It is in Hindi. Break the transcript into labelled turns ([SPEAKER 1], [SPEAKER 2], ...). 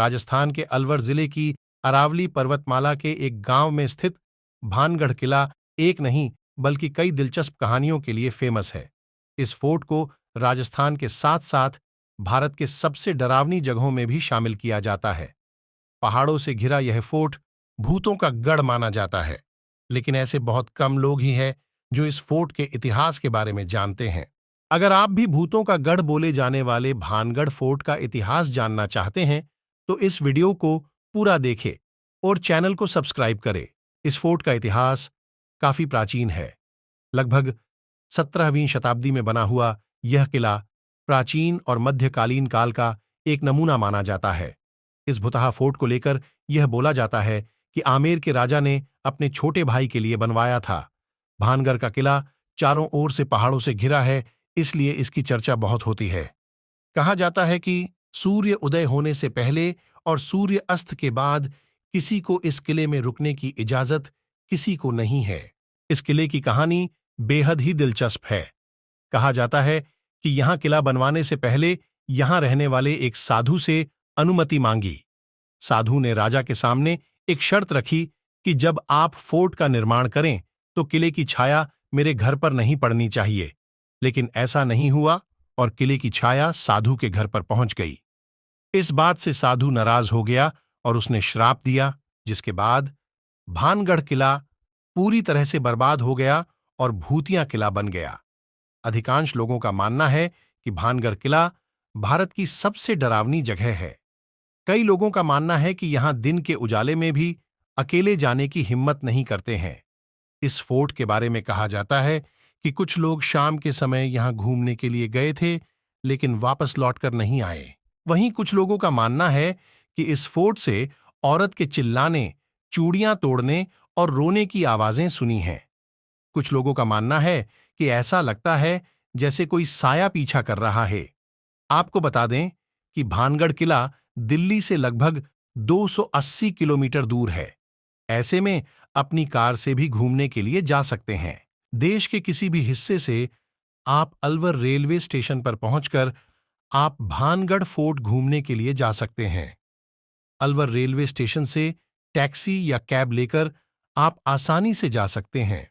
[SPEAKER 1] राजस्थान के अलवर जिले की अरावली पर्वतमाला के एक गांव में स्थित भानगढ़ किला एक नहीं बल्कि कई दिलचस्प कहानियों के लिए फेमस है। इस फोर्ट को राजस्थान के साथ साथ भारत के सबसे डरावनी जगहों में भी शामिल किया जाता है। पहाड़ों से घिरा यह फोर्ट भूतों का गढ़ माना जाता है, लेकिन ऐसे बहुत कम लोग ही हैं जो इस फोर्ट के इतिहास के बारे में जानते हैं। अगर आप भी भूतों का गढ़ बोले जाने वाले भानगढ़ फोर्ट का इतिहास जानना चाहते हैं, तो इस वीडियो को पूरा देखें और चैनल को सब्सक्राइब करें। इस फोर्ट का इतिहास काफी प्राचीन है। लगभग 17वीं शताब्दी में बना हुआ यह किला प्राचीन और मध्यकालीन काल का एक नमूना माना जाता है। इस भुतहा फोर्ट को लेकर यह बोला जाता है कि आमेर के राजा ने अपने छोटे भाई के लिए बनवाया था। भानगढ़ का किला चारों ओर से पहाड़ों से घिरा है, इसलिए इसकी चर्चा बहुत होती है। कहा जाता है कि सूर्य उदय होने से पहले और सूर्य अस्त के बाद किसी को इस किले में रुकने की इजाजत किसी को नहीं है। इस किले की कहानी बेहद ही दिलचस्प है। कहा जाता है कि यहां किला बनवाने से पहले यहां रहने वाले एक साधु से अनुमति मांगी। साधु ने राजा के सामने एक शर्त रखी कि जब आप फोर्ट का निर्माण करें तो किले की छाया मेरे घर पर नहीं पड़नी चाहिए। लेकिन ऐसा नहीं हुआ और किले की छाया साधु के घर पर पहुंच गई। इस बात से साधु नाराज हो गया और उसने श्राप दिया, जिसके बाद भानगढ़ किला पूरी तरह से बर्बाद हो गया और भूतिया किला बन गया। अधिकांश लोगों का मानना है कि भानगढ़ किला भारत की सबसे डरावनी जगह है। कई लोगों का मानना है कि यहां दिन के उजाले में भी अकेले जाने की हिम्मत नहीं करते हैं। इस फोर्ट के बारे में कहा जाता है कि कुछ लोग शाम के समय यहां घूमने के लिए गए थे, लेकिन वापस लौटकर नहीं आए। वहीं कुछ लोगों का मानना है कि इस फोर्ट से औरत के चिल्लाने, चूड़ियां तोड़ने और रोने की आवाजें सुनी हैं। कुछ लोगों का मानना है कि ऐसा लगता है जैसे कोई साया पीछा कर रहा है। आपको बता दें कि भानगढ़ किला दिल्ली से लगभग 280 किलोमीटर दूर है। ऐसे में अपनी कार से भी घूमने के लिए जा सकते हैं। देश के किसी भी हिस्से से आप अलवर रेलवे स्टेशन पर पहुंचकर आप भानगढ़ फोर्ट घूमने के लिए जा सकते हैं। अलवर रेलवे स्टेशन से टैक्सी या कैब लेकर आप आसानी से जा सकते हैं।